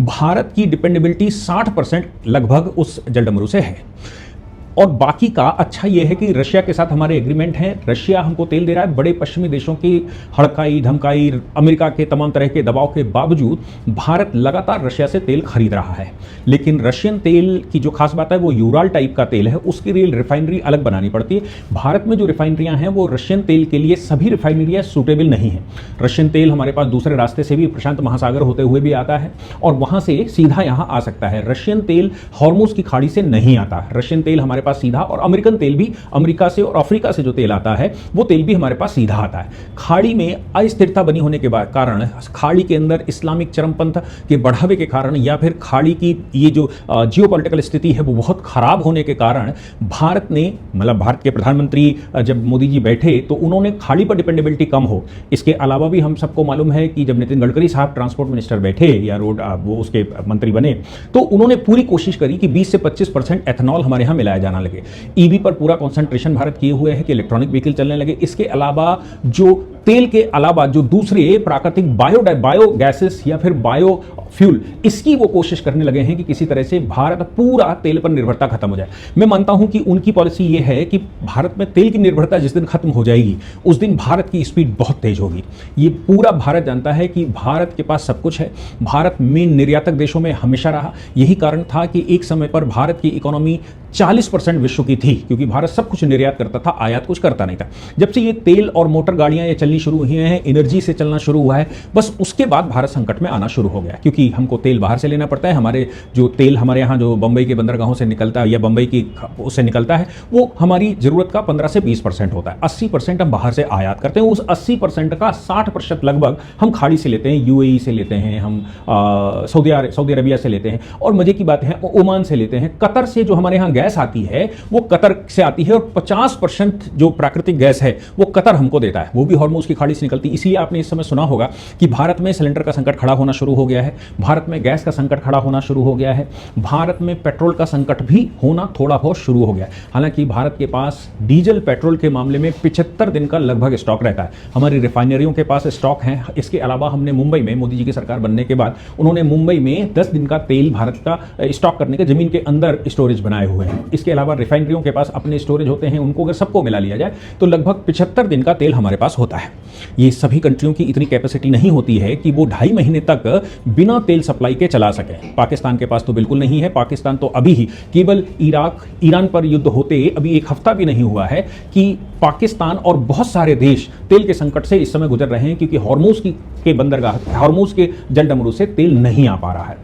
भारत की डिपेंडेबिलिटी 60% लगभग उस जलडमरू से है। और बाकी का अच्छा ये है कि रशिया के साथ हमारे एग्रीमेंट हैं। रशिया हमको तेल दे रहा है। बड़े पश्चिमी देशों की हड़काई धमकाई, अमेरिका के तमाम तरह के दबाव के बावजूद भारत लगातार रशिया से तेल खरीद रहा है। लेकिन रशियन तेल की जो खास बात है वो यूराल टाइप का तेल है, उसके लिए रिफाइनरी अलग बनानी पड़ती है। भारत में जो रिफाइनरियां हैं वो रशियन तेल के लिए सभी रिफाइनरियां सूटेबल नहीं है। रशियन तेल हमारे पास दूसरे रास्ते से भी प्रशांत महासागर होते हुए भी आता है और वहां से सीधा यहां आ सकता है। रशियन तेल हॉर्मुज की खाड़ी से नहीं आता। रशियन तेल हमारे पास सीधा, और अमेरिकन तेल भी अमेरिका से और अफ्रीका से जो तेल आता है वो तेल भी हमारे पास सीधा आता है। खाड़ी में अस्थिरता बनी होने के कारण, खाड़ी के अंदर इस्लामिक चरमपंथ के बढ़ावे के कारण, या फिर खाड़ी की ये जो जियोपॉलिटिकल स्थिति है वो बहुत खराब होने के कारण भारत ने, मतलब भारत के प्रधानमंत्री जब मोदी जी बैठे तो उन्होंने खाड़ी पर डिपेंडेबिलिटी कम हो। इसके अलावा भी हम सबको मालूम है कि जब नितिन गडकरी साहब ट्रांसपोर्ट मिनिस्टर बैठे या रोड वो उसके मंत्री बने तो उन्होंने पूरी कोशिश करी कि 20 से 25% एथेनॉल हमारे यहाँ मिलाया जाना लगे। ईवी पर पूरा कंसंट्रेशन भारत किए हुए है कि इलेक्ट्रॉनिक व्हीकल चलने लगे। इसके अलावा जो तेल के अलावा जो दूसरे प्राकृतिक बायो गैसेस या फिर बायो फ्यूल, इसकी वो कोशिश करने लगे हैं कि किसी तरह से भारत पूरा तेल पर निर्भरता खत्म हो जाए। मैं मानता हूं कि उनकी पॉलिसी ये है कि भारत में तेल की निर्भरता जिस दिन खत्म हो जाएगी उस दिन भारत की स्पीड बहुत तेज होगी। ये पूरा भारत जानता है कि भारत के पास सब कुछ है। भारत मेन निर्यातक देशों में हमेशा रहा। यही कारण था कि एक समय पर भारत की इकोनॉमी 40% विश्व की थी, क्योंकि भारत सब कुछ निर्यात करता था, आयात कुछ करता नहीं था। जब से ये तेल और मोटर गाड़ियां ये चलनी शुरू हुई हैं, एनर्जी से चलना शुरू हुआ है, बस उसके बाद भारत संकट में आना शुरू हो गया, क्योंकि हमको तेल बाहर से लेना पड़ता है। हमारे जो तेल हमारे यहाँ जो बंबई के बंदरगाहों से निकलता है या बंबई की उससे निकलता है वो हमारी जरूरत का 15 से 20% होता है। 80% हम बाहर से आयात करते हैं। उस 80% का 60% लगभग हम खाड़ी से लेते हैं, यूएई से लेते हैं, हम सऊदी अरबिया से लेते हैं, और मजे की बात है ओमान से लेते हैं। कतर से जो हमारे यहाँ गैस आती है वो कतर से आती है, और 50% जो प्राकृतिक गैस है वो कतर हमको देता है, वो भी हॉर्मुज की खाड़ी से निकलती है। इसलिए आपने इस समय सुना होगा कि भारत में सिलेंडर का संकट खड़ा होना शुरू हो गया है, भारत में गैस का संकट खड़ा होना शुरू हो गया है, भारत में पेट्रोल का संकट भी होना थोड़ा बहुत शुरू हो गया है। हालांकि भारत के पास डीजल पेट्रोल के मामले में 75 दिन का लगभग स्टॉक रहता है। हमारी रिफाइनरियों के पास स्टॉक है। इसके अलावा हमने मुंबई में, मोदी जी की सरकार बनने के बाद उन्होंने मुंबई में 10 दिन का तेल भारत का स्टॉक करने के जमीन के अंदर स्टोरेज बनाए हुए हैं। इसके अलावा रिफाइनरियों के पास अपने स्टोरेज होते हैं, उनको अगर सबको मिला लिया जाए तो लगभग 75 दिन का तेल हमारे पास होता है। ये सभी कंट्रियों की इतनी कैपेसिटी नहीं होती है कि वो 2.5 महीने तक बिना तेल सप्लाई के चला सके। पाकिस्तान के पास तो बिल्कुल नहीं है। पाकिस्तान तो अभी ही केवल ईरान पर युद्ध होते अभी एक हफ्ता भी नहीं हुआ है कि पाकिस्तान और बहुत सारे देश तेल के संकट से इस समय गुजर रहे हैं, क्योंकि हॉर्मुज के बंदरगाह, हॉर्मुज के जलडमरू से तेल नहीं आ पा रहा है।